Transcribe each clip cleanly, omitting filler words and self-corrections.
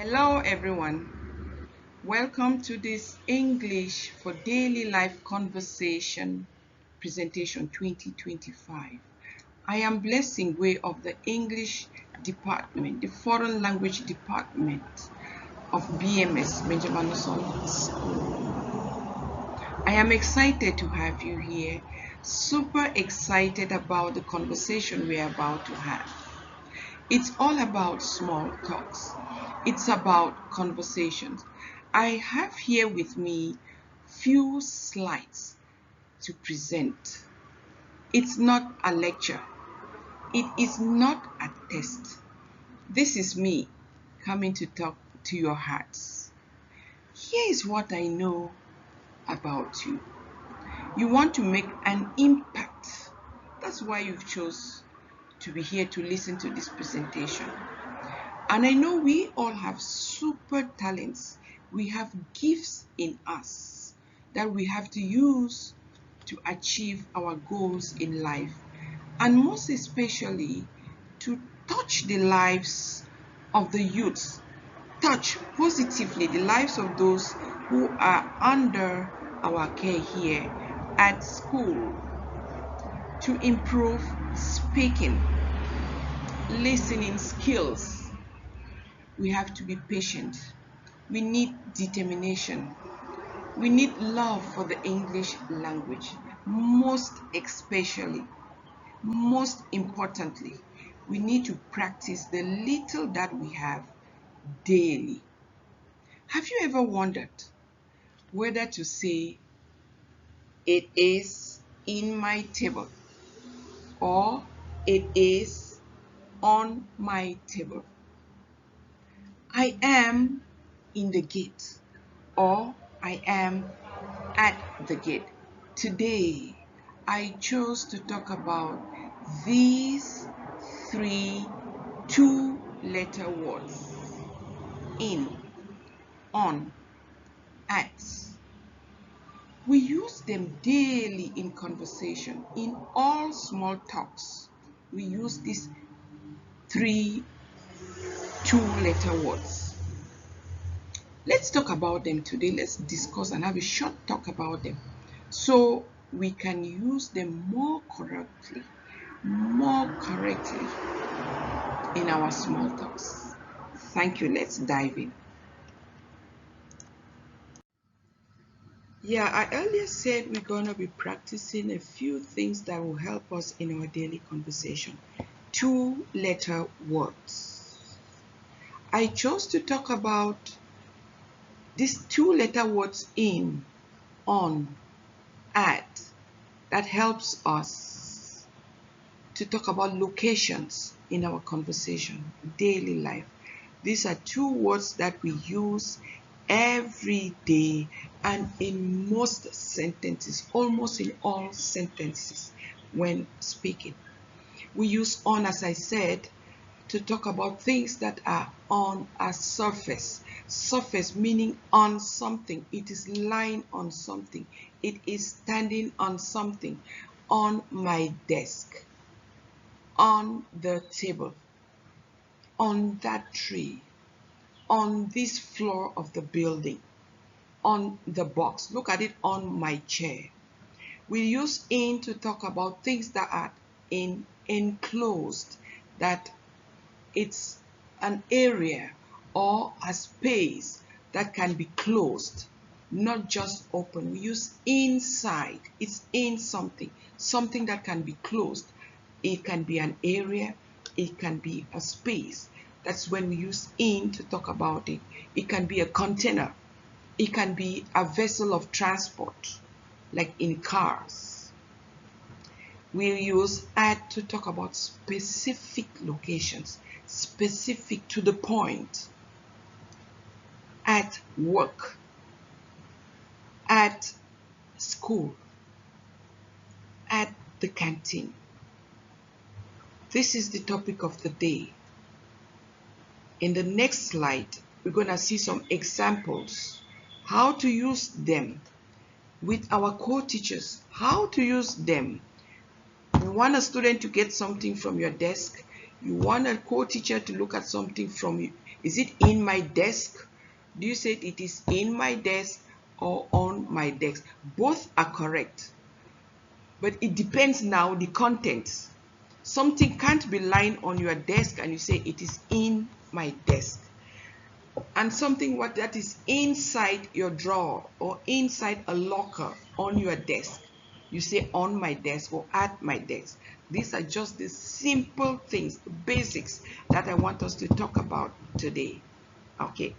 Hello everyone, welcome to this English for Daily Life Conversation presentation 2025. I am Blessing Way of the English Department, the Foreign Language Department of BMS, Benjamin School. I am excited to have you here, super excited about the conversation we are about to have. It's all about small talks. It's about conversations. I have here with me few slides to present. It's not a lecture. It is not a test. This is me coming to talk to your hearts. Here is what I know about you. You want to make an impact. That's why you've chose to be here to listen to this presentation. And I know we all have super talents. We have gifts in us that we have to use to achieve our goals in life, and most especially to touch the lives of the youths, touch positively the lives of those who are under our care here at school, to improve speaking, listening skills. We have to be patient. We need determination. We need love for the English language. Most especially, most importantly, we need to practice the little that we have daily. Have you ever wondered whether to say it is in my table or it is on my table? I am in the gate, or I am at the gate. Today, I chose to talk about these three two-letter words: in, on, at. We use them daily in conversation. In all small talks, we use these three two-letter words. Let's talk about them today. Let's discuss and have a short talk about them so we can use them more correctly in our small talks. Thank you. Let's dive in. Yeah, I earlier said we're going to be practicing a few things that will help us in our daily conversation. Two-letter words. I chose to talk about these two-letter words: in, on, at. That helps us to talk about locations in our conversation, daily life. These are two words that we use every day and in most sentences, almost in all sentences when speaking. We use on, as I said, to talk about things that are on a surface. Surface meaning on something. It is lying on something. It is standing on something. On my desk. On the table. On that tree. On this floor of the building. On the box. Look at it, on my chair. We use in to talk about things that are enclosed, that it's an area or a space that can be closed, not just open. We use inside. It's in something, something that can be closed. It can be an area, it can be a space. That's when we use in to talk about it. It can be a container. It can be a vessel of transport, like in cars. We use at to talk about specific locations, specific, to the point. At work, at school, at the canteen. This is the topic of the day. In the next slide, we're going to see some examples, how to use them with our co-teachers, how to use them. You want a student to get something from your desk, you want a co-teacher to look at something from Is it in my desk? Do you say it is in my desk or on my desk? Both are correct. But it depends now the contents. Something can't be lying on your desk and you say it is in my desk. And something that is inside your drawer or inside a locker on your desk, you say on my desk or at my desk. These are just the simple things, basics that I want us to talk about today. Okay.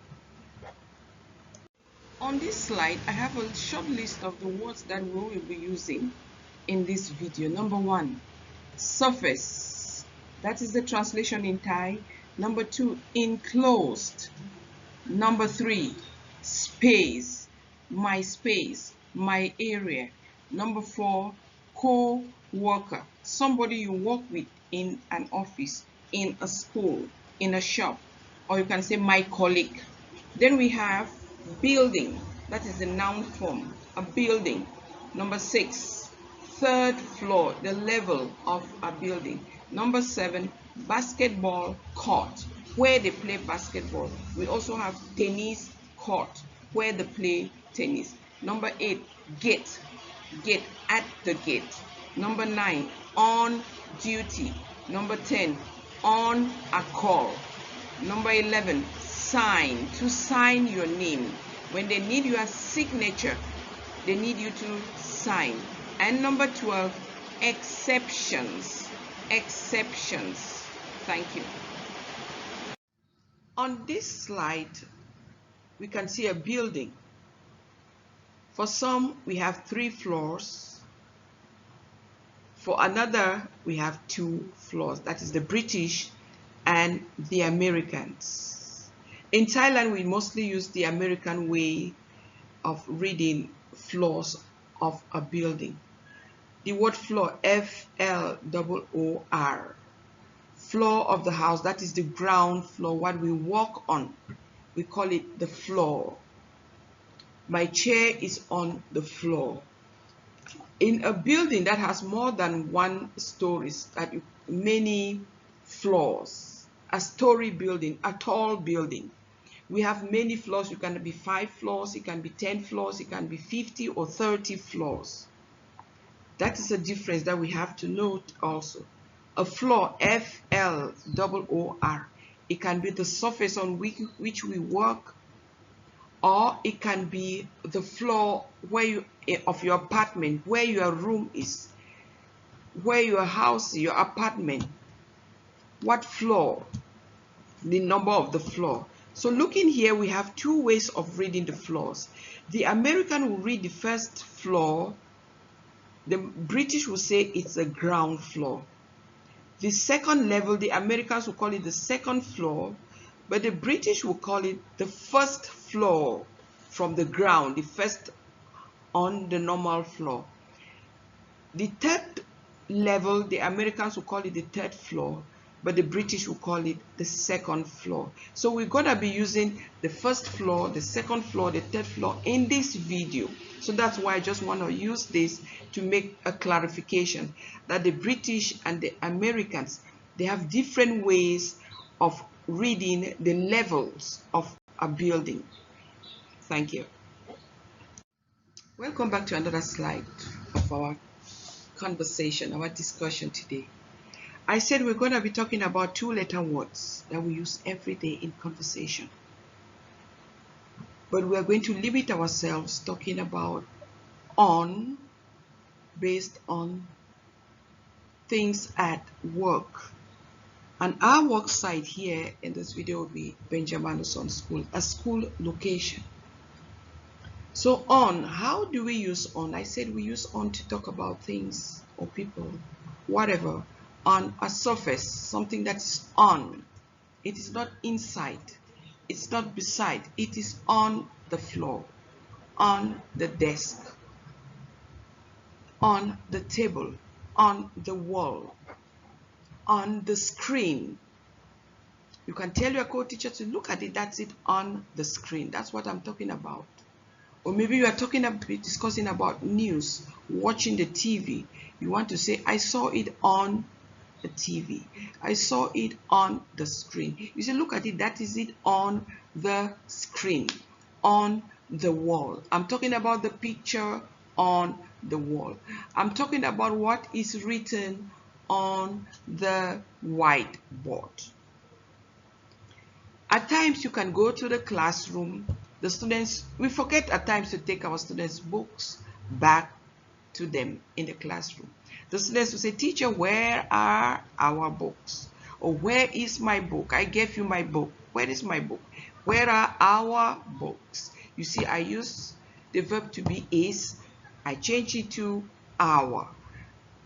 On this slide, I have a short list of the words that we will be using in this video. Number 1, surface. That is the translation in Thai. Number 2, enclosed. Number 3, space, my area. Number 4, co-worker, somebody you work with in an office, in a school, in a shop, or you can say my colleague. Then we have building, that is the noun form, a building. Number 6, third floor, the level of a building. Number 7, basketball court, where they play basketball. We also have tennis court, where they play tennis. Number 8, gate, at the gate. Number 9, on duty. Number 10, on a call. Number 11, sign, to sign your name. When they need your signature, they need you to sign. And number 12, exceptions. Thank you. On this slide, we can see a building. For some, we have 3 floors. For another, we have 2 floors. That is the British and the Americans. In Thailand, we mostly use the American way of reading floors of a building. The word floor, F-L-O-O-R. Floor of the house, that is the ground floor, what we walk on. We call it the floor. My chair is on the floor. In a building that has more than 1 story, many floors, a story building, a tall building. We have many floors. It can be 5 floors, it can be 10 floors, it can be 50 or 30 floors. That is a difference that we have to note also. A floor, F-L-O-O-R, it can be the surface on which we work, or it can be the floor of your apartment, where your room is, where your house, your apartment. What floor? The number of the floor. So looking here, we have 2 ways of reading the floors. The American will read the first floor. The British will say it's a ground floor. The second level, the Americans will call it the second floor, but the British will call it the first floor from the ground, the first on the normal floor. The third level, the Americans will call it the third floor, but the British will call it the second floor. So we're going to be using the first floor, the second floor, the third floor in this video. So that's why I just want to use this to make a clarification that the British and the Americans, they have different ways of reading the levels of a building. Thank you. Welcome back to another slide of our conversation, our discussion today. I said we're going to be talking about 2-letter words that we use every day in conversation. But we are going to limit ourselves talking about on, based on things at work. And our work site here in this video will be Benjamin School, a school location. So on, how do we use on? I said we use on to talk about things or people, whatever, on a surface, something that is on. It is not inside, it's not beside, it is on the floor, on the desk, on the table, on the wall, on the screen. You can tell your co-teacher to look at it, that's it, on the screen. That's what I'm talking about. Or maybe you are discussing about news, watching the TV. You want to say, I saw it on a TV. I saw it on the screen. You say, look at it, that is it on the screen, on the wall. I'm talking about the picture on the wall. I'm talking about what is written on the whiteboard. At times you can go to the classroom. The students, we forget at times to take our students' books back to them in the classroom. The students will say, teacher, where are our books? Or where is my book? I gave you my book. Where is my book? Where are our books? You see, I use the verb to be is. I change it to our.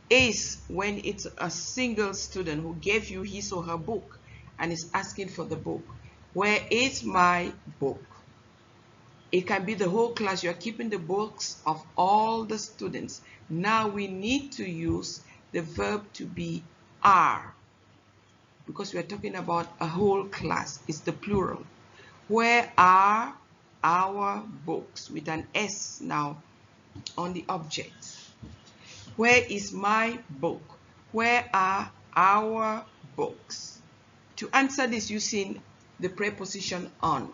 Is when it's a single student who gave you his or her book and is asking for the book. Where is my book? It can be the whole class. You are keeping the books of all the students. Now we need to use the verb to be are, because we are talking about a whole class. It's the plural. Where are our books? With an S now on the object. Where is my book? Where are our books? To answer this using the preposition on,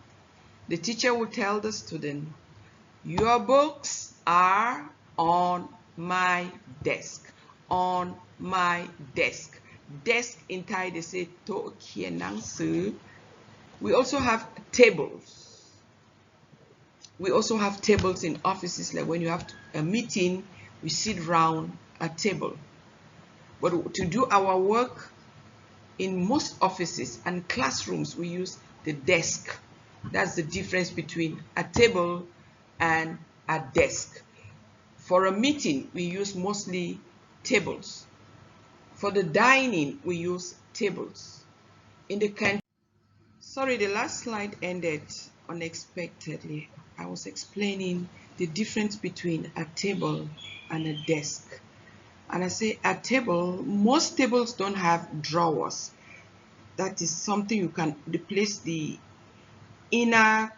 the teacher will tell the student, your books are on my desk. On my desk. Desk in Thai they say โต๊ะเขียนหนังสือ. We also have tables. We also have tables in offices, like when you have a meeting, we sit round a table. But to do our work in most offices and classrooms, we use the desk. That's the difference between a table and a desk. For a meeting, we use mostly tables. For the dining, we use tables. In the canteen, sorry, the last slide ended unexpectedly. I was explaining the difference between a table and a desk. And I say a table, most tables don't have drawers. That is something you can replace the inner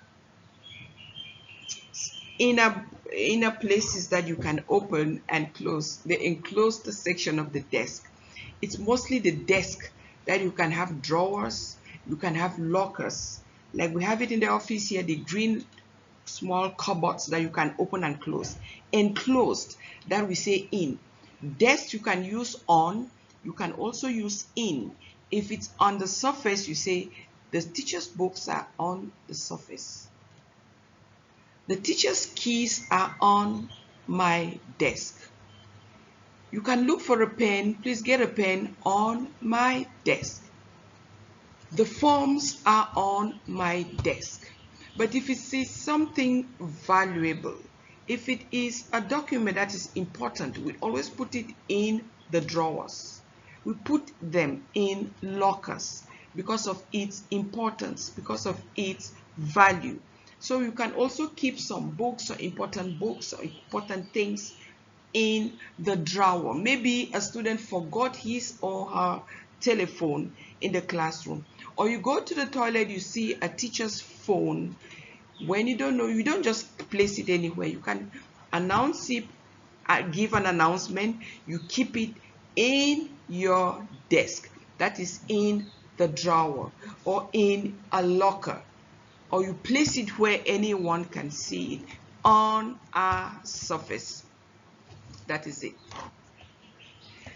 places that you can open and close. They enclose the section of the desk. It's mostly the desk that you can have drawers, you can have lockers. Like we have it in the office here, the green small cupboards that you can open and close. Enclosed, that we say in. Desk you can use on, you can also use in. If it's on the surface, you say the teacher's books are on the surface. The teacher's keys are on my desk. You can look for a pen. Please get a pen on my desk. The forms are on my desk. But if it is something valuable, if it is a document that is important, we always put it in the drawers. We put them in lockers because of its importance, because of its value. So you can also keep some books or important things in the drawer. Maybe a student forgot his or her telephone in the classroom, or you go to the toilet, you see a teacher's phone. When you don't know, you don't just place it anywhere. You can announce it, give an announcement. You keep it in your desk, that is in the drawer or in a locker, or you place it where anyone can see it on a surface. That is it.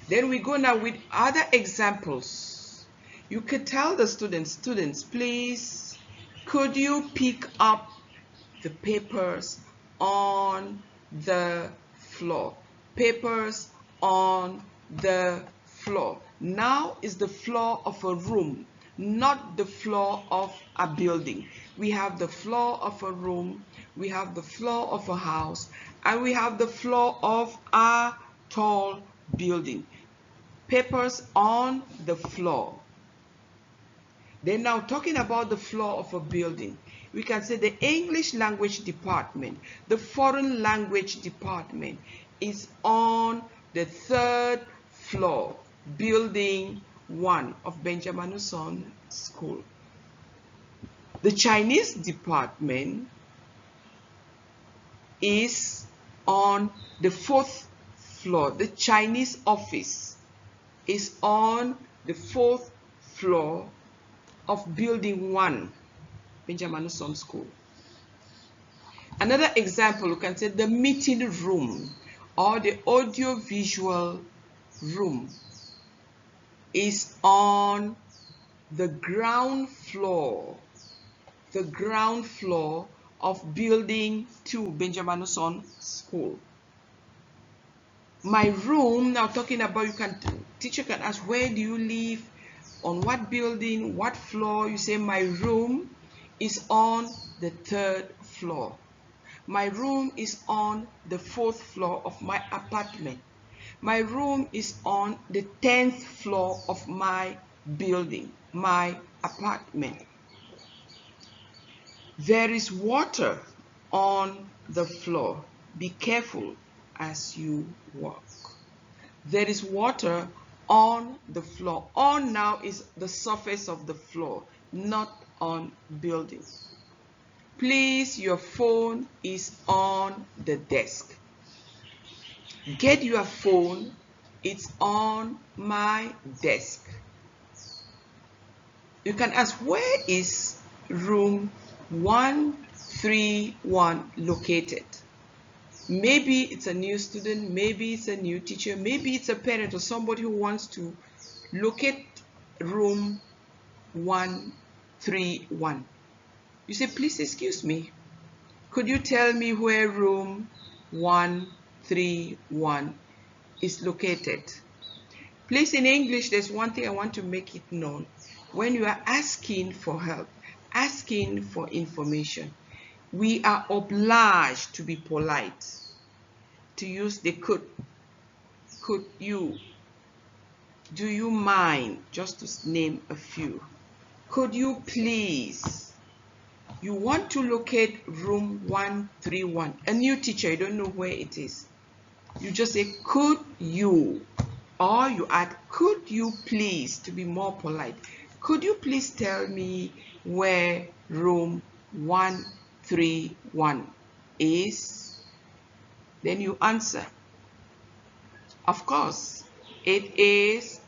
Then we go now with other examples. You could tell the students, please, could you pick up the papers on the floor? Papers on the floor. Now is the floor of a room, not the floor of a building. We have the floor of a room, we have the floor of a house, and we have the floor of a tall building. Papers on the floor. Then now talking about the floor of a building, we can say the English language department, the foreign language department is on the 3rd floor, building 1 of Benjamin Uson School. The Chinese department is on the 4th floor, the Chinese office is on the 4th floor of Building 1, Benjamin School. Another example, you can say the meeting room or the audio-visual room is on the ground floor of Building 2, Benjamin School. My room, now talking about, teacher can ask, where do you live, on what building, what floor? You say my room is on the 3rd floor. My room is on the 4th floor of my apartment. My room is on the 10th floor of my building, my apartment. There is water on the floor. Be careful as you walk. There is water on the floor. On now is the surface of the floor, not on building. Please, your phone is on the desk. Get your phone, it's on my desk. You can ask, where is room 131 located? Maybe it's a new student, maybe it's a new teacher, maybe it's a parent or somebody who wants to locate room 131. You say, please excuse me, could you tell me where room 131 is located? Please, in English, there's one thing I want to make it known. When you are asking for help, asking for information, we are obliged to be polite, to use the could you, do you mind, just to name a few. Could you please? You want to locate room 131. A new teacher, you don't know where it is. You just say, could you? Or you add, could you please, to be more polite. Could you please tell me where room 131 is? Then you answer. Of course, it is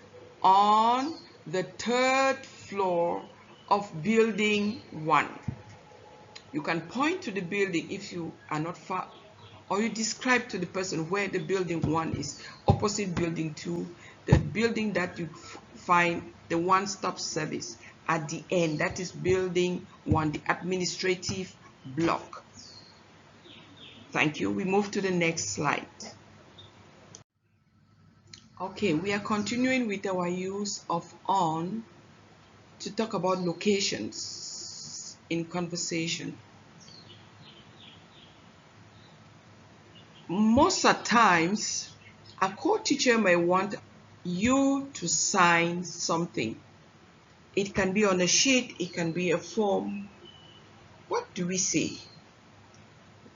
on the 3rd floor of Building 1. You can point to the building if you are not far, or you describe to the person where the Building 1 is, opposite Building 2, the building that you find the one-stop service at the end, that is Building 1, the administrative block. Thank you. We move to the next slide. Okay, we are continuing with our use of on to talk about locations in conversation. Most of the times, a co-teacher may want you to sign something. It can be on a sheet, it can be a form. What do we say?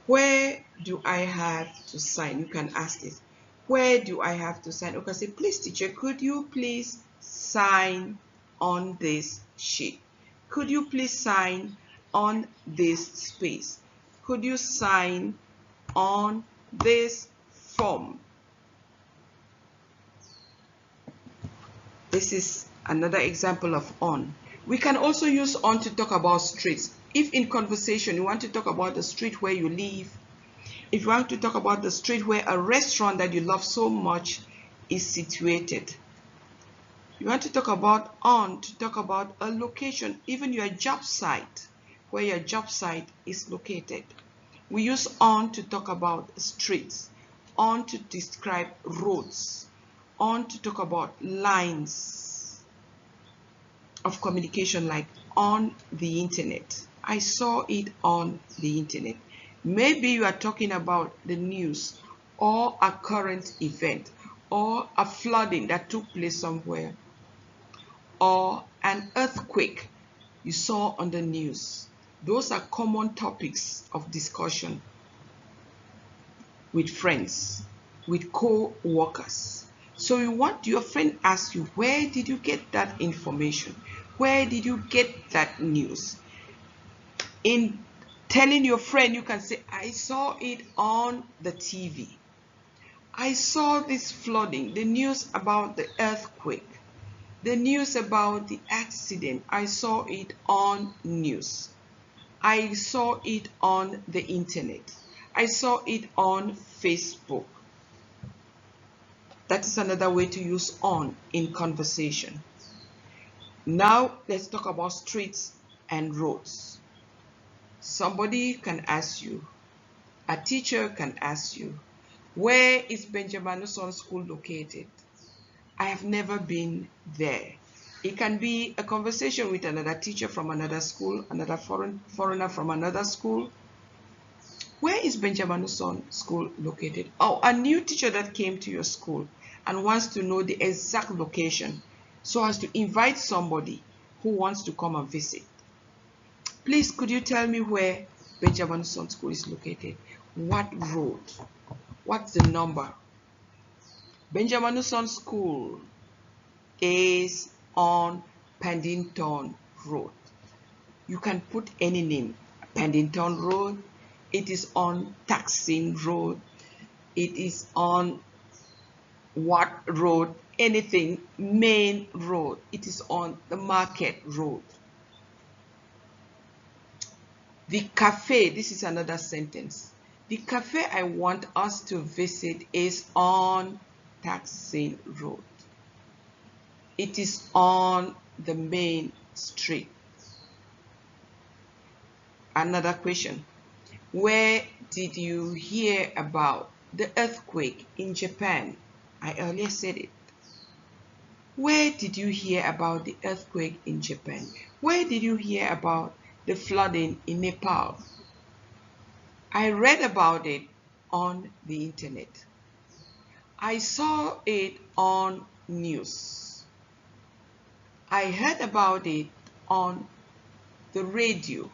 Where do I have to sign? You can ask this. Where do I have to sign? You can say, please teacher, could you please sign on this sheet? Could you please sign on this space? Could you sign on this form? This is another example of on. We can also use on to talk about streets. If in conversation you want to talk about the street where you live, if you want to talk about the street where a restaurant that you love so much is situated, you want to talk about on to talk about a location, even your job site, where your job site is located. We use on to talk about streets, on to describe roads, on to talk about lines of communication, like on the internet. I saw it on the internet. Maybe you are talking about the news or a current event or a flooding that took place somewhere or an earthquake you saw on the news. Those are common topics of discussion with friends, with co-workers. So you want your friend asks you, where did you get that information? Where did you get that news? In telling your friend, you can say, I saw it on the TV. I saw this flooding, the news about the earthquake, the news about the accident. I saw it on news. I saw it on the internet. I saw it on Facebook. That is another way to use on in conversation. Now let's talk about streets and roads. Somebody can ask you, a teacher can ask you, where is Benjamin Son School located? I have never been there. It can be a conversation with another teacher from another school, another foreigner from another school. Where is Benjamin Son School located? Oh, a new teacher that came to your school and wants to know the exact location so as to invite somebody who wants to come and visit. Please, could you tell me where Benjamin Son School is located? What road? What's the number? Benjamin Son School is on Paddington Road. You can put any name. Paddington Road. It is on Taksin Road. It is on what road? Anything. Main road. It is on the Market Road. The cafe. This is another sentence. The cafe I want us to visit is on Taksin Road. It is on the main street. Another question. Where did you hear about the earthquake in Japan? I earlier said it. Where did you hear about the earthquake in Japan? Where did you hear about the flooding in Nepal? I read about it on the internet. I saw it on news. I heard about it on the radio.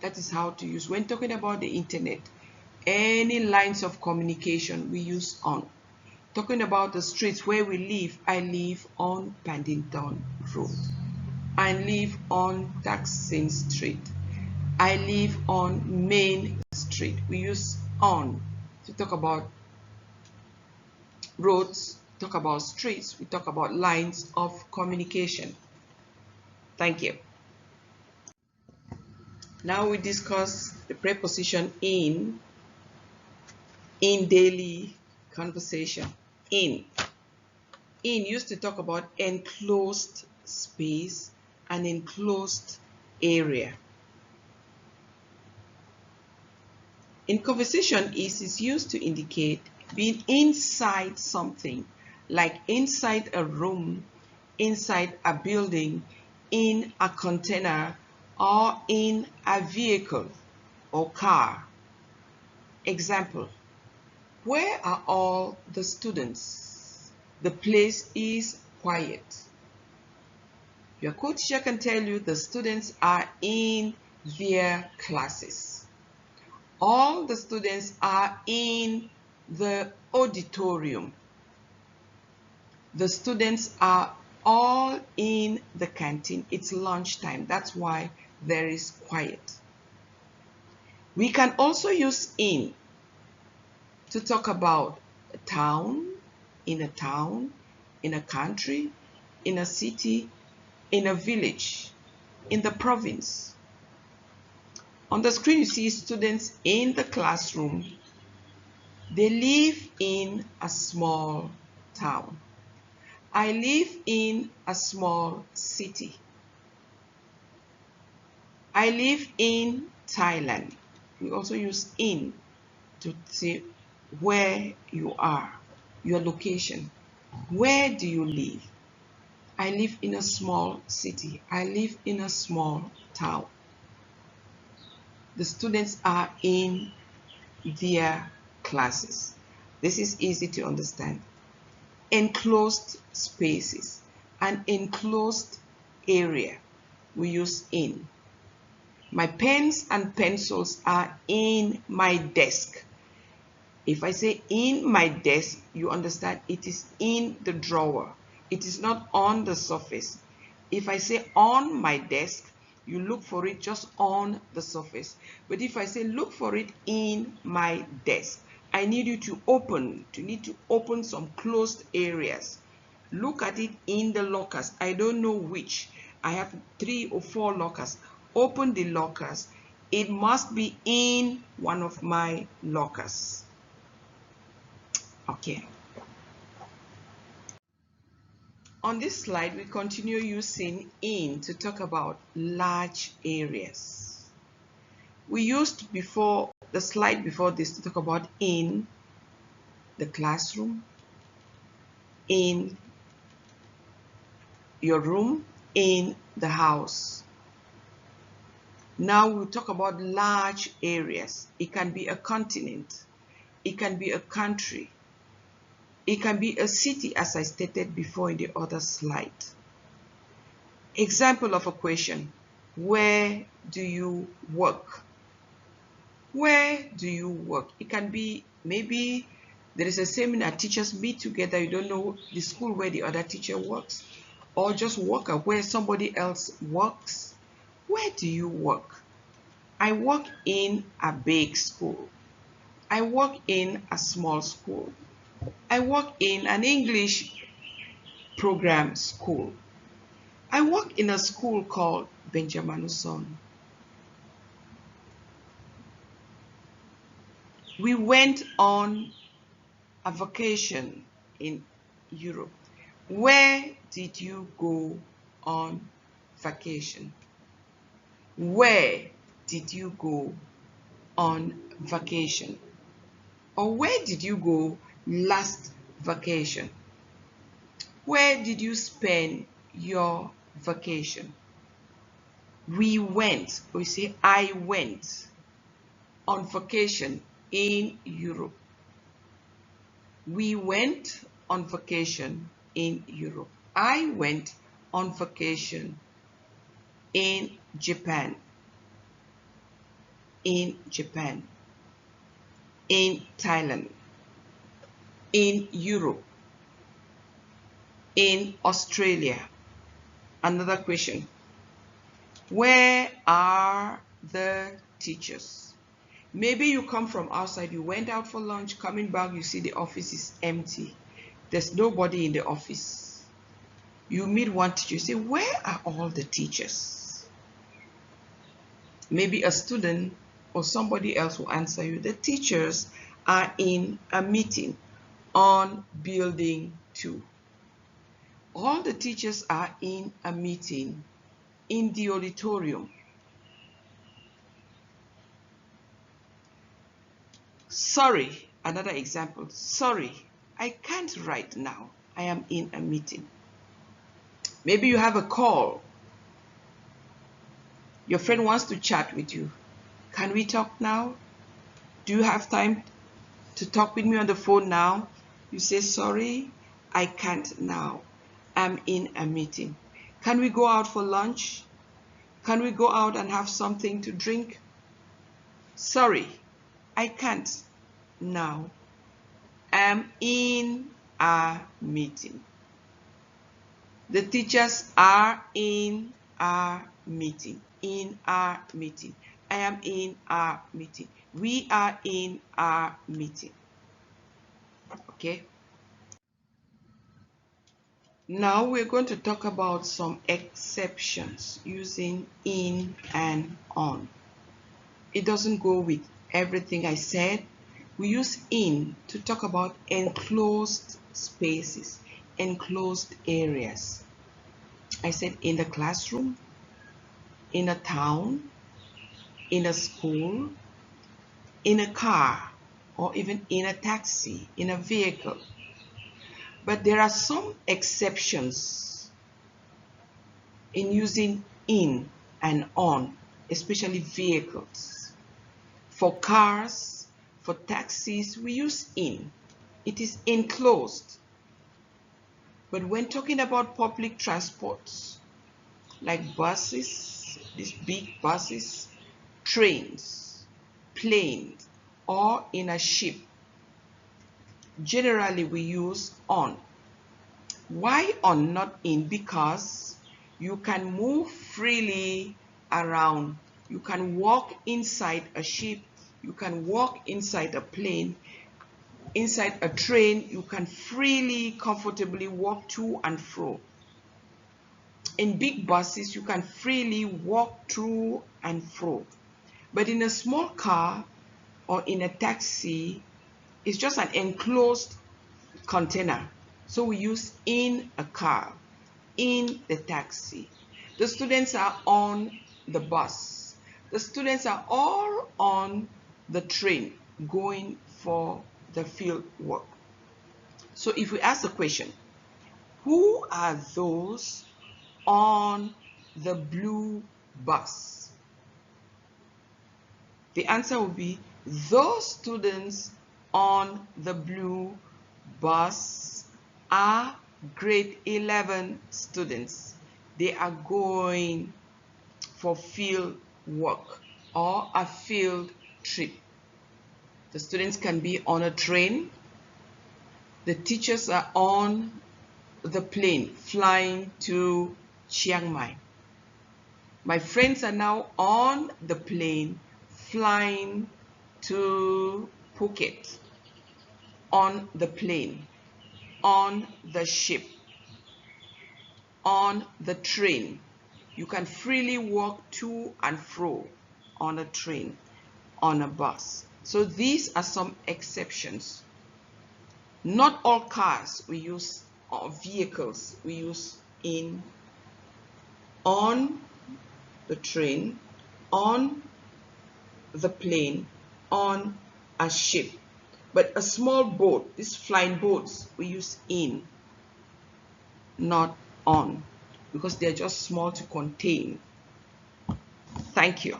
That is how to use. When talking about the internet, any lines of communication we use on. Talking about the streets where we live, I live on Paddington Road. I live on Taksin Street. I live on Main Street. We use on to talk about roads, talk about streets, we talk about lines of communication. Thank you. Now we discuss the preposition in daily conversation. In used to talk about enclosed space and enclosed area. In conversation, is used to indicate being inside something, like inside a room, inside a building, in a container, or in a vehicle or car. Example, where are all the students? The place is quiet. Your co-teacher can tell you the students are in their classes. All the students are in the auditorium. The students are all in the canteen. It's lunchtime. That's why there is quiet. We can also use in to talk about a town, in a country, in a city, in a village, in the province. On the screen you see students in the classroom. They live in a small town. I live in a small city. I live in Thailand. We also use in to say where you are, your location. Where do you live? I live in a small city. I live in a small town. The students are in their classes. This is easy to understand. Enclosed spaces, an enclosed area, we use in. My pens and pencils are in my desk. If I say in my desk, you understand it is in the drawer. It is not on the surface. If I say on my desk, you look for it just on the surface. But if I say look for it in my desk, I need you to open some closed areas. Look at it in the lockers. I don't know which. I have 3 or 4 lockers. Open the lockers. It must be in one of my lockers. Okay. On this slide, we continue using in to talk about large areas. We used before the slide before this to talk about in the classroom, in your room, in the house. Now we'll talk about large areas. It can be a continent. It can be a country. It can be a city, as I stated before in the other slide. Example of a question: where do you work? Where do you work? It can be maybe there is a seminar, teachers meet together, you don't know the school where the other teacher works, or just work at where somebody else works. Where do you work? I work in a big school. I work in a small school. I work in an English program school. I work in a school called Benjamin Son. We went on a vacation in Europe. Where did you go on vacation? Where did you go on vacation? Or where did you go last vacation? Where did you spend your vacation? We went, we say I went on vacation in Europe. We went on vacation in Europe. I went on vacation in Japan. In Japan. In Thailand. In Europe. In Australia. Another question: where are the teachers? Maybe you come from outside, you went out for lunch, coming back, you see the office is empty. There's nobody in the office. You meet one teacher, you say, where are all the teachers? Maybe a student or somebody else will answer you, the teachers are in a meeting on building 2. All the teachers are in a meeting in the auditorium. Sorry, another example. Sorry, I can't right now. I am in a meeting. Maybe you have a call. Your friend wants to chat with you. Can we talk now? Do you have time to talk with me on the phone now? You say, sorry, I can't now. I'm in a meeting. Can we go out for lunch? Can we go out and have something to drink? Sorry, I can't now. I'm in a meeting. The teachers are in a meeting. In a meeting. I am in a meeting. We are in a meeting. Okay? Now we're going to talk about some exceptions using in and on. It doesn't go with everything I said. We use in to talk about enclosed spaces, enclosed areas. I said in the classroom, in a town, in a school, in a car, or even in a taxi, in a vehicle. But there are some exceptions in using in and on, especially vehicles. For cars, for taxis, we use in. It is enclosed. But when talking about public transports, like buses, these big buses, trains, planes, or in a ship, generally we use on. Why on, not in? Because you can move freely around. You can walk inside a ship. You can walk inside a plane. Inside a train, you can freely, comfortably walk to and fro. In big buses, you can freely walk through and fro. But in a small car or in a taxi, it's just an enclosed container. So we use in a car, in the taxi. The students are on the bus. The students are all on the train going for the field work. So if we ask the question, who are those on the blue bus? The answer will be those students on the blue bus are grade 11 students. They are going for field work or a field trip. The students can be on a train. The teachers are on the plane flying to Chiang Mai. My friends are now on the plane flying to Phuket, on the plane, on the ship, on the train. You can freely walk to and fro on a train, on a bus. So these are some exceptions. Not all cars we use, or vehicles we use in, on the train, on the plane, on a ship. But a small boat, these flying boats, we use in, not on, because they're just small to contain. Thank you.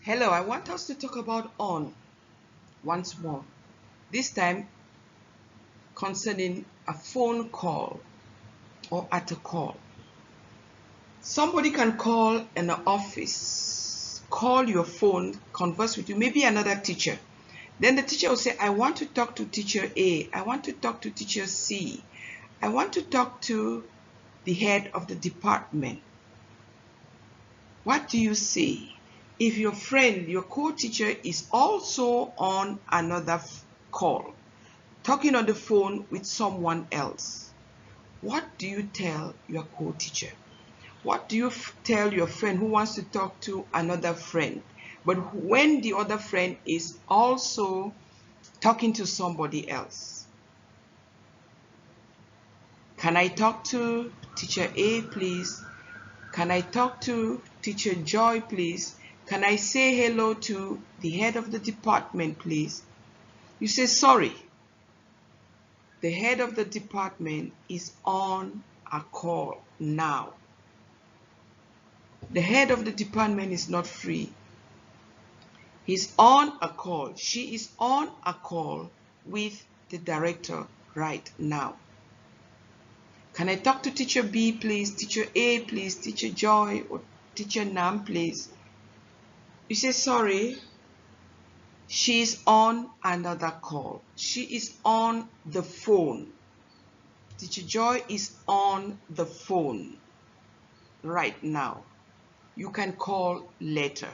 Hello, I want us to talk about on once more. This time concerning a phone call or at a call. Somebody can call in the office, call your phone, converse with you, maybe another teacher. Then the teacher will say, I want to talk to teacher A, I want to talk to teacher C, I want to talk to the head of the department. What do you say if your friend, your co-teacher is also on another call, talking on the phone with someone else? What do you tell your co-teacher? What do you tell your friend who wants to talk to another friend, but when the other friend is also talking to somebody else? Can I talk to teacher A, please? Can I talk to teacher Joy, please? Can I say hello to the head of the department, please? You say, sorry, the head of the department is on a call now. The head of the department is not free. He's on a call. She is on a call with the director right now. Can I talk to teacher B, please? Teacher A, please? Teacher Joy or teacher Nam, please? You say, sorry, she's on another call. She is on the phone. Teacher Joy is on the phone right now. You can call later.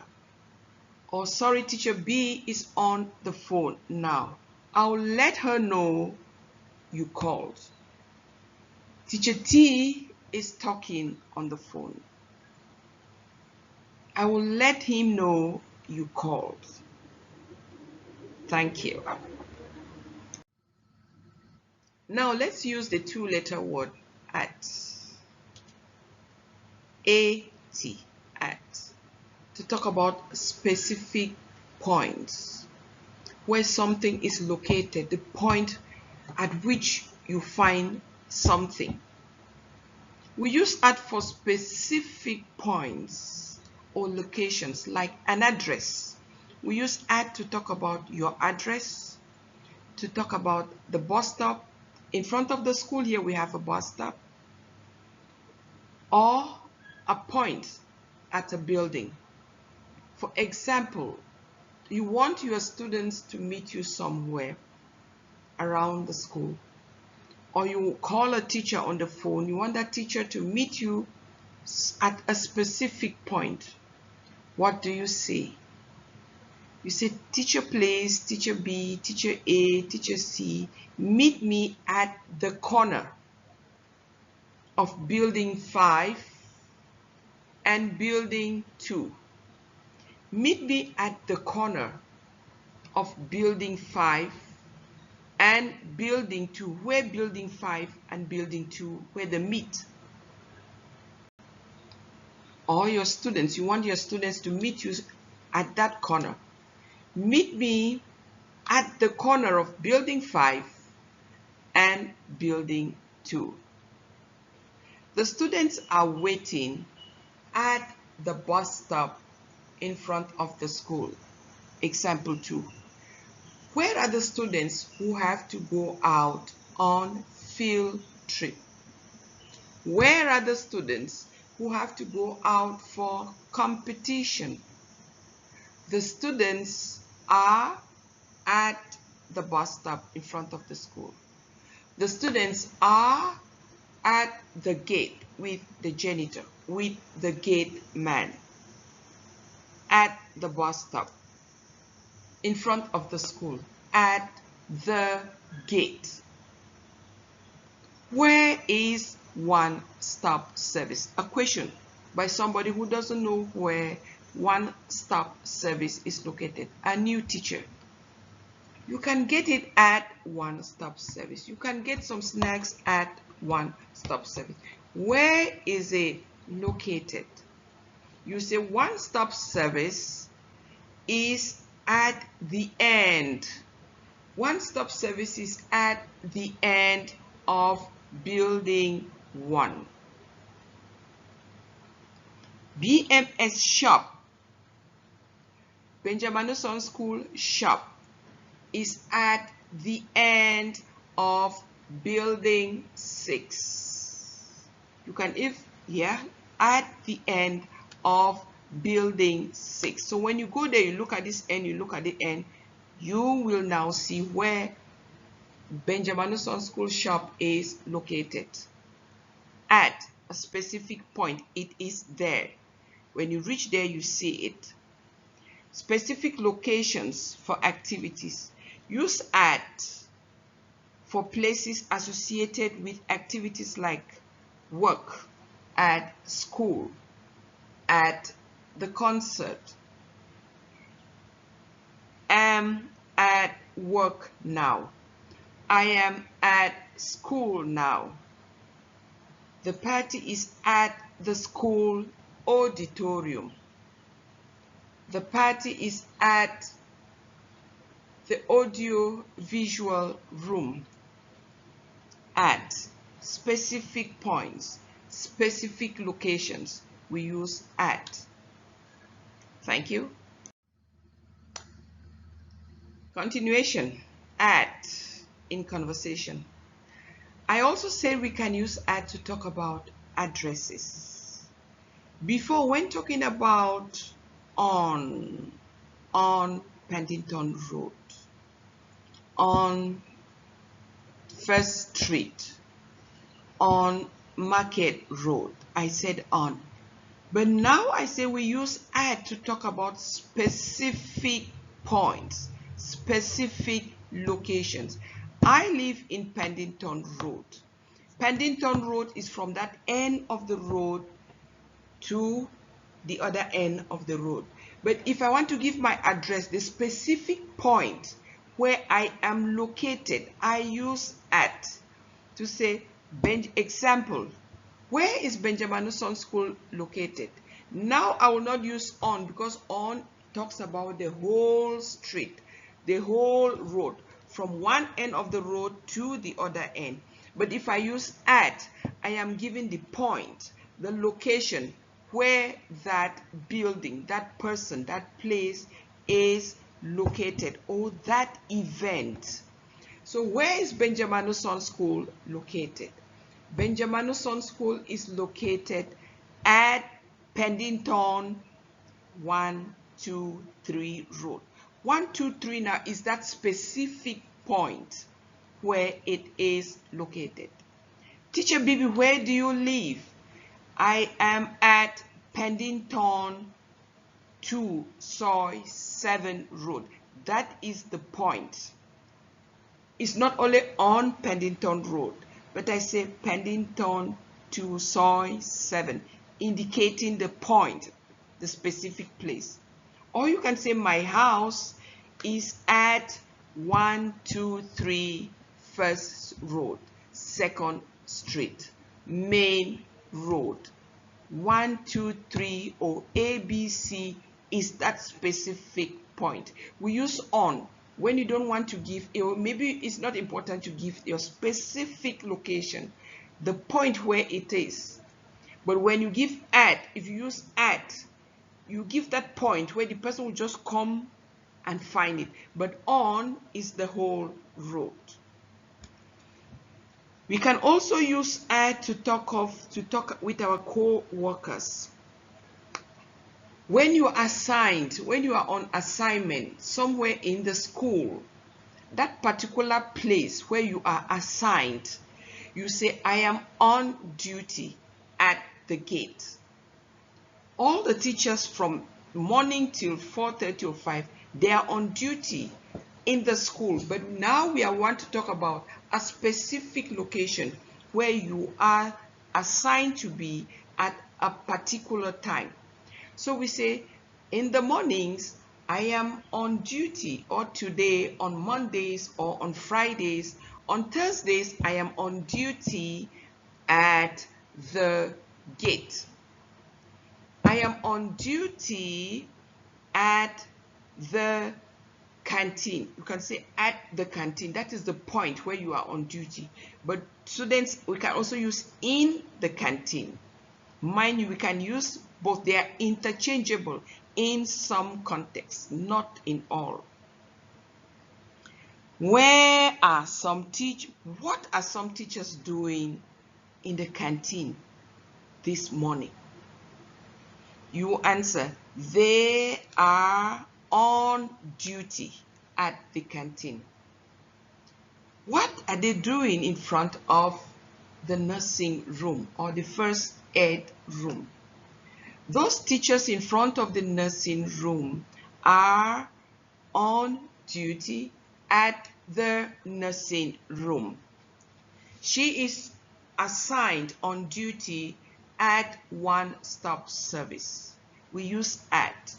Or sorry, teacher B is on the phone now. I'll let her know you called. Teacher T is talking on the phone. I will let him know you called. Thank you. Now let's use the two-letter word at. A-T, at, to talk about specific points where something is located, the point at which you find something. We use at for specific points or locations, like an address. We use at to talk about your address, to talk about the bus stop. In front of the school here we have a bus stop, or a point at a building. For example, you want your students to meet you somewhere around the school, or you call a teacher on the phone, you want that teacher to meet you at a specific point. What do you say? You You say teacher place, teacher B, teacher A, teacher C, meet me at the corner of building 5 and building 2. Meet me at the corner of building 5 and building 2. Where building 5 and building 2, where they meet. Or your students, you want your students to meet you at that corner. Meet me at the corner of building 5 and building 2. The students are waiting at the bus stop in front of the school. Example 2. Where are the students who have to go out on field trip? Where are the students who have to go out for competition? The students are at the bus stop in front of the school. The students are at the gate with the janitor, with the gate man, at the bus stop, in front of the school, at the gate. Where is one-stop service? A question by somebody who doesn't know where one-stop service is located. A new teacher. You can get it at one-stop service. You can get some snacks at one-stop service. Where is it located? You say one-stop service is at the end. One-stop service is at the end of building 1. BMS shop, Benjamin School shop, is at the end of building 6. You can at the end of building 6. So when you go there, you look at this end, you look at the end, you will now see where Benjamin School shop is located. At a specific point, it is there. When you reach there, you see it. Specific locations for activities. Use at for places associated with activities like work, at school, at the concert. Am at work now. I am at school now. The party is at the school auditorium. The party is at the audio-visual room. At specific points, specific locations, we use at. Thank you. Continuation. At in conversation. I also said we can use at to talk about addresses. Before, when talking about on Paddington Road, on First Street, on Market Road, I said on. But now I say we use at to talk about specific points, specific locations. I live in Paddington Road. Paddington Road is from that end of the road to the other end of the road. But if I want to give my address, the specific point where I am located, I use at to say, example, where is Benjamin School located? Now I will not use on, because on talks about the whole street, the whole road, from one end of the road to the other end. But if I use at, I am giving the point, the location where that building, that person, that place is located, or that event. So where is Benjamin School located? Benjamin School is located at Paddington 123 Road. 123 now is that specific point where it is located. Teacher Bibi, where do you live? I am at Paddington to Soy 7 Road. That is the point. It's not only on Pendleton Road, but I say Pendleton to Soy 7, indicating the point, the specific place. Or you can say my house is at 123 First Road, 2nd Street, Main Road. 123 or ABC is that specific point. We use on when you don't want to give, maybe it's not important to give your specific location, the point where it is. But when you give at, if you use at, you give that point where the person will just come and find it. But on is the whole road. We can also use at to talk with our co-workers. When you are assigned, when you are on assignment somewhere in the school, that particular place where you are assigned, you say, I am on duty at the gate. All the teachers from morning till 4:30 or 5, they are on duty in the school. But now we want to talk about a specific location where you are assigned to be at a particular time. So we say, in the mornings, I am on duty, or today on Mondays or on Fridays. On Thursdays, I am on duty at the gate. I am on duty at the canteen. You can say at the canteen. That is the point where you are on duty. But students, we can also use in the canteen. Mind you, we can use both. They are interchangeable in some contexts, not in all. What are some teachers doing in the canteen this morning? You answer, they are on duty at the canteen. What are they doing in front of the nursing room or the first aid room? Those teachers in front of the nursing room are on duty at the nursing room. She is assigned on duty at one-stop service. We use at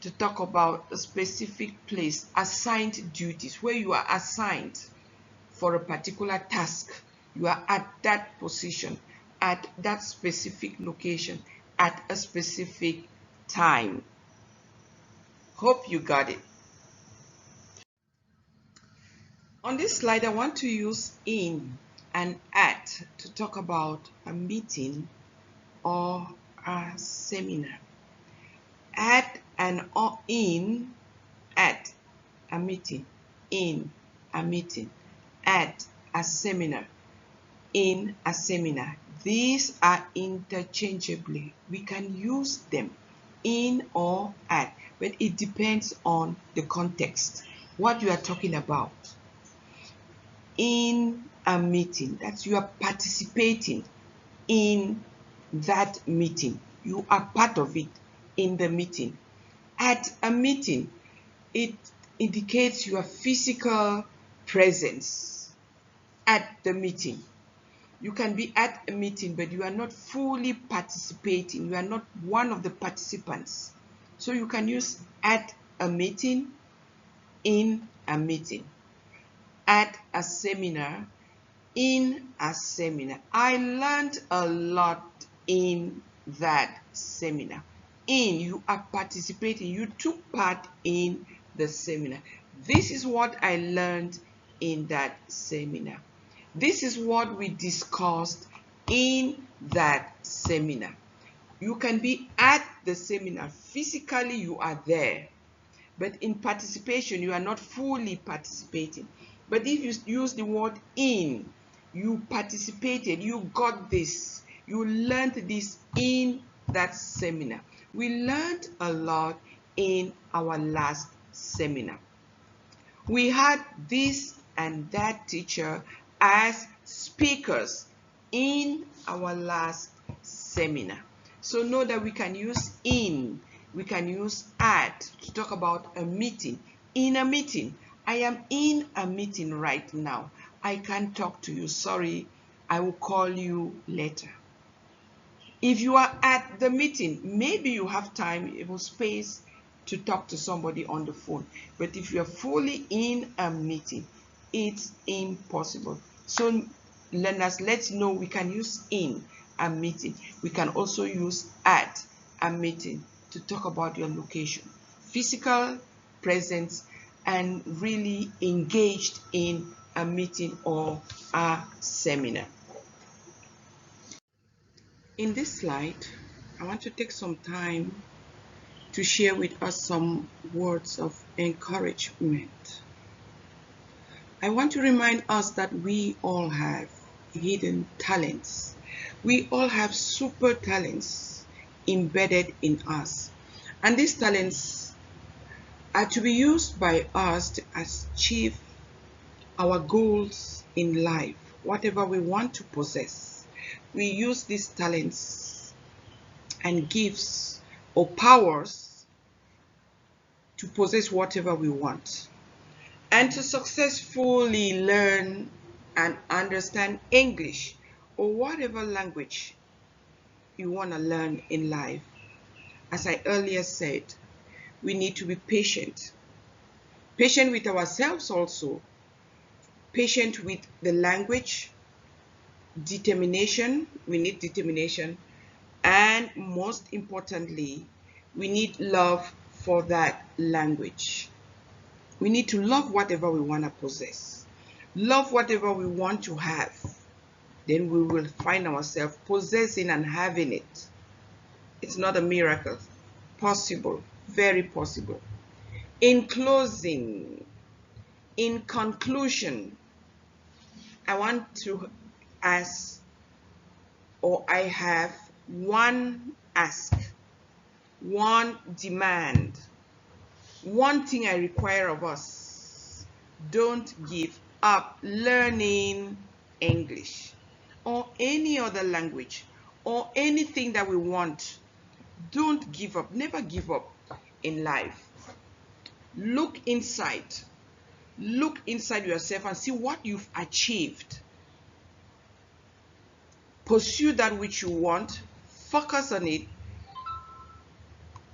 to talk about a specific place, assigned duties, where you are assigned for a particular task. You are at that position, at that specific location, at a specific time. Hope you got it. On this slide, I want to use in and at to talk about a meeting or a seminar. At and or in, at a meeting, in a meeting, at a seminar, in a seminar. These are interchangeably. We can use them in or at, but it depends on the context, what you are talking about. In a meeting, that's you are participating in that meeting. You are part of it in the meeting. At a meeting, it indicates your physical presence at the meeting. You can be at a meeting, but you are not fully participating. You are not one of the participants. So you can use at a meeting, in a meeting, at a seminar, in a seminar. I learned a lot in that seminar. In, you are participating. You took part in the seminar. This is what I learned in that seminar. This is what we discussed in that seminar. You can be at the seminar. Physically, you are there. But in participation, you are not fully participating. But if you use the word in, you participated, you got this, you learned this in that seminar. We learned a lot in our last seminar. We had this and that teacher as speakers in our last seminar. So know that we can use in We can use at to talk about a meeting. In a meeting. I am in a meeting right now. I can't talk to you. Sorry, I will call you later. If you are at the meeting, maybe you have time, able space to talk to somebody on the phone. But if you are fully in a meeting, it's impossible. So learners, let's know we can use in a meeting. We can also use at a meeting to talk about your location. Physical presence and really engaged in a meeting or a seminar. In this slide, I want to take some time to share with us some words of encouragement. I want to remind us that we all have hidden talents. We all have super talents embedded in us. And these talents are to be used by us to achieve our goals in life, whatever we want to possess. We use these talents and gifts or powers to possess whatever we want and to successfully learn and understand English or whatever language you want to learn in life. As I earlier said, we need to be patient. Patient with ourselves also. Patient with the language. Determination. We need determination. And most importantly, we need love for that language. We need to love whatever we want to possess. Love whatever we want to have. Then we will find ourselves possessing and having it. It's not a miracle. Possible. Very possible. In closing, in conclusion, I want to ask, or I have one ask, one demand, one thing I require of us. Don't give up learning English or any other language or anything that we want. Don't give up. Never give up in life. Look inside. Look inside yourself and see what you've achieved. Pursue that which you want. Focus on it.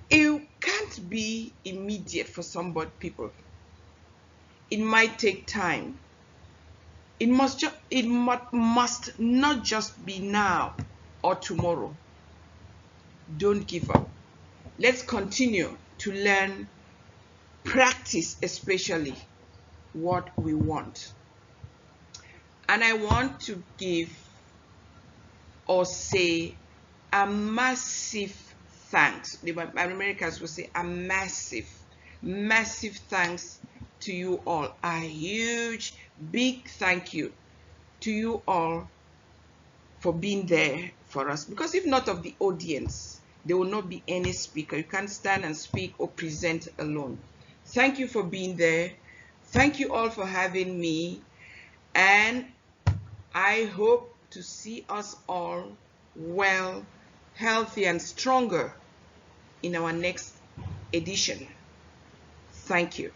It can't be immediate for some people. It might take time. It must not just be now or tomorrow. Don't give up. Let's continue to learn, practice especially what we want. And I want to give or say a massive thanks. The Americans will say a massive thanks to you all. A huge, big thank you to you all for being there for us. Because if not of the audience, there will not be any speaker. You can't stand and speak or present alone. Thank you for being there. Thank you all for having me. And I hope to see us all well, healthy, and stronger in our next edition. Thank you.